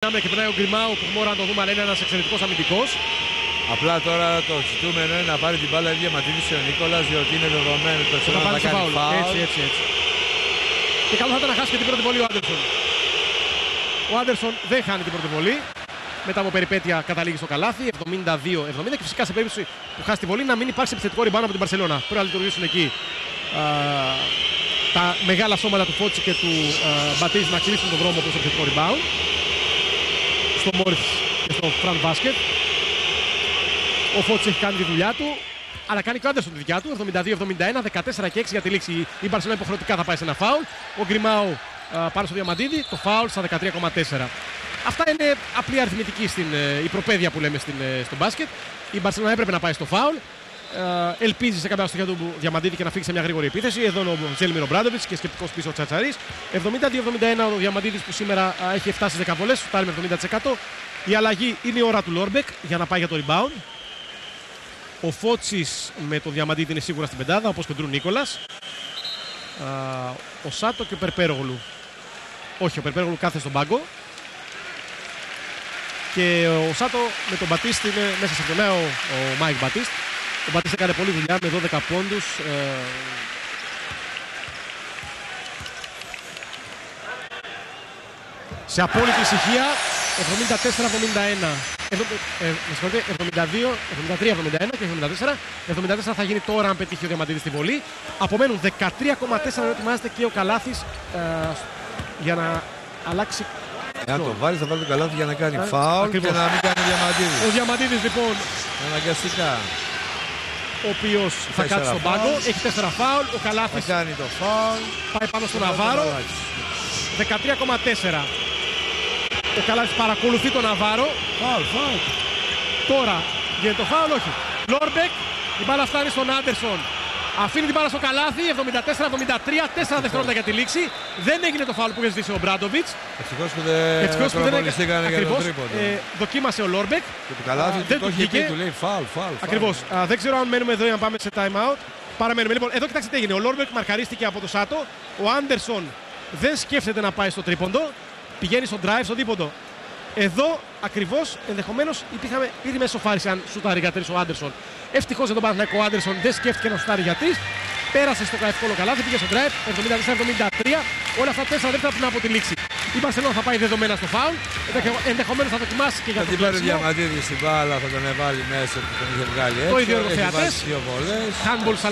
Και περνάει ο Γκριμάου που έχουμε ώρα να το δούμε, αλλά είναι ένας εξαιρετικός αμυντικός. Απλά τώρα το ζητούμενο είναι να πάρει την μπάλα η Διαμαντίδης ο Νίκολας, διότι είναι δεδομένο το να κάνει φάουλ. Έτσι. Και καλό θα ήταν να χάσει και την πρώτη βολή ο Άντερσον. Ο Άντερσον δεν χάνει την πρώτη βολή. Μετά από περιπέτεια καταλήγει στο καλάθι, 72-70. Και φυσικά σε περίπτωση που χάσει τη βολή να μην υπάρξει επιθετικό ριμπάουντ από την Μπαρσελόνα. Πρέπει να λειτουργήσουν εκεί τα μεγάλα σώματα του Φότσι και του Μπατίζ να κλείσουν τον δρόμο προς το επιθετικό ριμπάουντ. Στο Μόρις και στο Φραν Βάσκετ. Ο Φότσι έχει κάνει τη δουλειά του, αλλά κάνει και ο Άντερσον τη δικιά του. 72-71, 14 και 6 για τη λήξη. Η Μπαρσελόνα υποχρεωτικά θα πάει σε ένα φάουλ. Ο Γκριμάου πάνω στο Διαμαντίδη, το φάουλ στα 13,4. Αυτά είναι απλή αριθμητική στην υπροπαίδεια που λέμε στο μπάσκετ. Η Μπαρσελόνα έπρεπε να πάει στο φάουλ. Ελπίζει σε κάποια στοιχεία του Διαμαντίδη και να φύγει σε μια γρήγορη επίθεση. Εδώ είναι ο Ζέλιμιρ Ομπράντοβιτς και σκεπτικός πίσω ο Τσατσαρίς. 72-71 ο Διαμαντίδης που σήμερα έχει φτάσει στις 10 βολές, φτάνει με 70%. Η αλλαγή είναι η ώρα του Λόρμπεκ για να πάει για το rebound. Ο Φότσις με το Διαμαντίδη είναι σίγουρα στην πεντάδα, όπως και ο Ντρου Νίκολας. Ο Σάτο και ο Περπέρογλου. Όχι, ο Περπέρογλου κάθεται στον πάγκο. Και ο Σάτο με τον Μπατίστ είναι μέσα σε αυτόν ο Μάικ Μπατίστ. Ο Μπατίστ έκανε πολλή δουλειά με 12 πόντους. Σε απόλυτη ησυχία, 74-71. 73-71 και 74. 74 θα γίνει τώρα αν πετύχει ο Διαμαντίδης στη βολή. Απομένουν 13,4 να ετοιμάζεται και ο Καλάθης για να αλλάξει. Εάν το βάλει, θα βάλει το καλάθι για να κάνει φάουλ και να μην κάνει Διαμαντίδης. Ο Διαμαντίδης λοιπόν αναγκαστικά, ο οποίος θα κάτσει στον πάγκο, έχει 4 φάουλ. Ο Καλάθης θα κάνει το φάουλ. Πάει πάνω στον Ναβάρο. 13,4. Ο Καλάθης παρακολουθεί τον Ναβάρο. Φάουλ. Τώρα γίνεται το φάουλ, όχι. Λόρμπεκ, η μπάλα φτάνει στον Άντερσον. Αφήνει την μπάλα στο καλάθι, 74-73, 4 δευτερόλεπτα για τη λήξη. Δεν έγινε το φάουλ που είχε ζητήσει ο Μπράντοβιτς. Ευτυχώς που δεν προπονηθήκανε για το τρίποντο. Δοκίμασε ο Λόρμπεκ. Και το καλάθι δεν το είχε πει, του λέει φάουλ. Ακριβώς. Δεν ξέρω αν μένουμε εδώ ή αν πάμε σε time out. Παραμένουμε. Λοιπόν, εδώ κοιτάξτε τι έγινε. Ο Λόρμπεκ μαρκαρίστηκε από το Σάτο. Ο Άντερσον δεν σκέφτεται να πάει στο τρίποντο. Πηγαίνει στο drive, στο δίποντο. Εδώ ακριβώς ενδεχομένως ήδη με σοφάρισε αν σουτάρει για 3 ο Άντερσον. Ευτυχώς για τον Παναθηναϊκό ο Άντερσον δεν σκέφτηκε να σουτάρει για 3. Πέρασε στο εύκολο καλάθι, πήγε στο drive 74-73. Όλα αυτά 4 δεύτερα πριν από τη λήξη. Η Μπαρσελόνα θα πάει δεδομένα στο φάουλ. Ενδεχομένως θα δοκιμάσει και για το κλέψιμο. Θα την πάρει Διαμαντίδη στην μπάλα, θα τον εβάλει μέσα που τον είχε βγάλει έξω. Το ίδιο εργοθεατές. Handballs,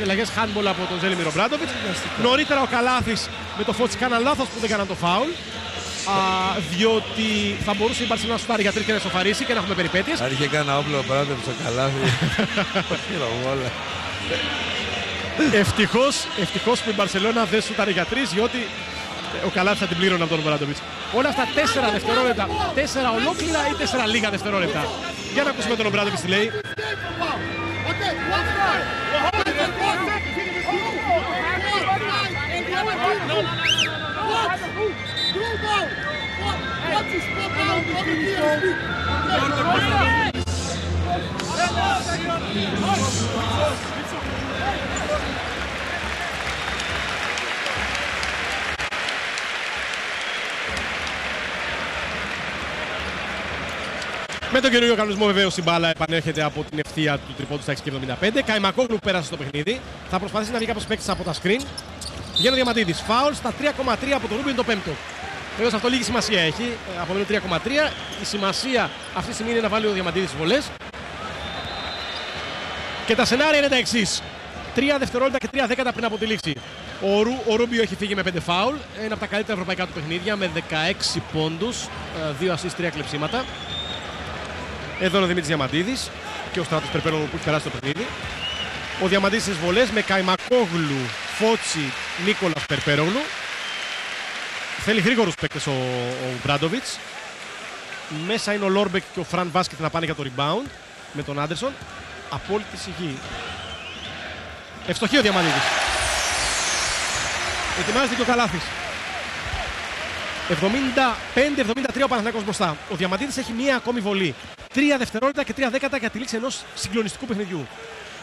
αλλαγές handball από τον Ζέλιμιρ Ομπράντοβιτς. Νωρίτερα ο Καλάθης με το Φότσι κάναν λάθος που δεν κάναν το φάουλ. Διότι θα μπορούσε η Μπαρσελόνα να σουτάρει για 3 και να ισοφαρίσει και να έχουμε περιπέτειες. Αν είχε κάνει όπλο ο Ομπράντοβιτς στο καλάθι. Ευτυχώς που η Μπαρσελόνα δεν σουτάρει για 3, διότι ο Καλάθης θα την πλήρωνε από τον Ομπράντοβιτς. Όλα αυτά 4 δευτερόλεπτα, 4 ολόκληρα ή 4 λίγα δευτερόλεπτα. Για να ακούσουμε τον Ομπράντοβιτς τι λέει. Με τον καινούριο κανονισμό βεβαίως η μπάλα επανέρχεται από την ευθεία του τριπόντου στα 6,75. Καϊμακόγλου πέρασε στο παιχνίδι. Θα προσπαθήσει να βγει κάποιος παίκτης από τα screen. Βγαίνει ο Διαμαντίδης. Φάουλ στα 3,3 από τον Ρούμπιν το πέμπτο. Βεβαίως αυτό λίγη σημασία έχει. Απομένουν 3,3. Η σημασία αυτή τη στιγμή είναι να βάλει ο Διαμαντίδης βολές. Και τα σενάρια είναι τα εξής. 3 δευτερόλεπτα και 3 δέκατα πριν από τη λήξη. Ο Ρούμπιο έχει φύγει με 5 φάουλ. Ένα από τα καλύτερα ευρωπαϊκά του παιχνίδια με 16 πόντους. 2 assist, 3 κλεψίματα. Εδώ είναι ο Δημήτρης Διαμαντίδης και ο Στράτος Περπέρογλου που έχει περάσει το παιχνίδι. Ο Διαμαντίδης στις βολές με Καϊμακόγλου, Φότσι, Νίκολας, Περπέρογλου. Θέλει γρήγορους παίκτες ο Μπράντοβιτς. Μέσα είναι ο Λόρμπεκ και ο Φραν Βάσκετ να πάνε για το rebound με τον Άντερσον. Απόλυτη σιγή. Ευστοχή ο Διαμαντίδης. Ετοιμάζεται και ο Καλάθης. 75-73 ο Παναθηναϊκός μπροστά. Ο Διαμαντίδης έχει μία ακόμη βολή. 3 δευτερόλεπτα και 3 δέκατα για τη λήξη ενός συγκλονιστικού παιχνιδιού.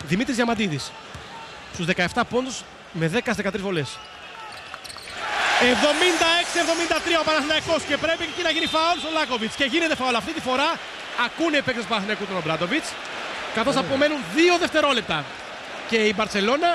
Δημήτρης Διαμαντίδης στους 17 πόντους με 10-13 βολές. 76-73 ο Παναθηναϊκός και πρέπει εκεί να γίνει φάουλ στο Λάκοβιτς. Και γίνεται φάουλ. Αυτή τη φορά ακούνε οι παίκτες του Παναθηναϊκού τον Ομπράντοβιτς. Καθώς απομένουν 2 δευτερόλεπτα. Και η Μπαρσελόνα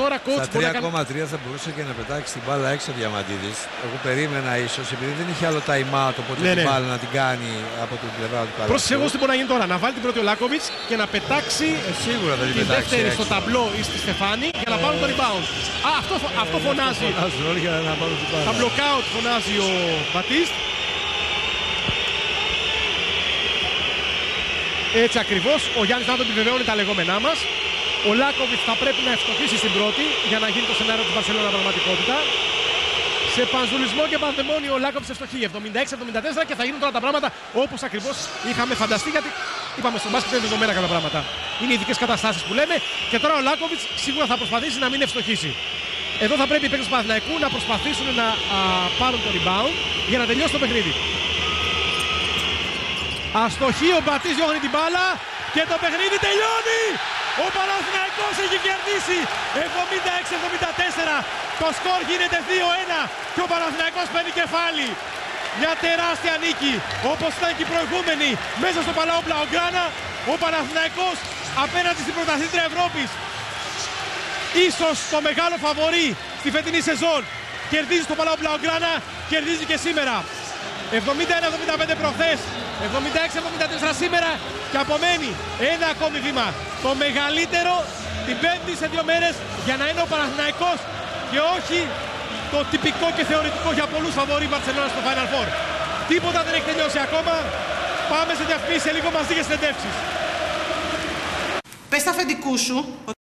τώρα coach στα 3,3 θα μπορούσε και να πετάξει την μπάλα έξω ο Διαμαντίδης. Εγώ περίμενα ίσως, επειδή δεν είχε άλλο time out, οπότε την μπάλα να την κάνει από την πλευρά του Καλάθι. Πρόσεχε εγώ τι μπορεί να γίνει τώρα. Να βάλει την πρώτη ο Λάκοβιτς και να πετάξει σίγουρα θα τη δεύτερη στο ταμπλό ή στη Στεφάνη για να πάρουν το rebound. Αυτό φωνάζει. Τα blockout φωνάζει ο Μπατίστ. Έτσι ακριβώς, ο Γιάννης Νάτο επιβεβαιώνει τα λεγόμενά μας. Ο Λάκοβιτς θα πρέπει να ευστοχίσει στην πρώτη για να γίνει το σενάριο της Μπαρσελόνα πραγματικότητα. Σε πανζουλισμό και πανδαιμόνιο ο Λάκοβιτς ευστοχεί 76-74 και θα γίνουν τώρα τα πράγματα όπως ακριβώς είχαμε φανταστεί. Γιατί είπαμε στο μπάσκετ είναι δεδομένα κάποια πράγματα. Είναι ειδικές καταστάσεις που λέμε και τώρα ο Λάκοβιτς σίγουρα θα προσπαθήσει να μην ευστοχίσει. Εδώ θα πρέπει οι παίκτες του Παναθηναϊκού να προσπαθήσουν να πάρουν το rebound για να τελειώσει το παιχνίδι. Αστοχή, ο Μπατής διώχνει την μπάλα και το παιχνίδι τελειώνει! Ο Παναθηναϊκός έχει κερδίσει 76-74. Το σκορ γίνεται 2-1 και ο Παναθηναϊκός παίρνει κεφάλι. Μια τεράστια νίκη, όπως ήταν και η προηγούμενη μέσα στο Παλάο Μπλαουγκράνα. Ο Παναθηναϊκός απέναντι στην πρωταθλήτρια Ευρώπης, ίσως το μεγάλο φαβορί στη φετινή σεζόν, κερδίζει στο Παλάο Μπλαουγκράνα, κερδίζει και σήμερα. 71-75 προχθές, 76-74 σήμερα και απομένει ένα ακόμη βήμα. Το μεγαλύτερο την Πέμπτη σε 2 μέρες για να είναι ο Παναθηναϊκός και όχι το τυπικό και θεωρητικό για πολλούς φαβορί Μπαρσελόνα στο Final Four. Τίποτα δεν έχει τελειώσει ακόμα. Πάμε σε διαφημίσεις, σε λίγο μας δίνει συνεντεύξεις. Πες στα αφεντικού σου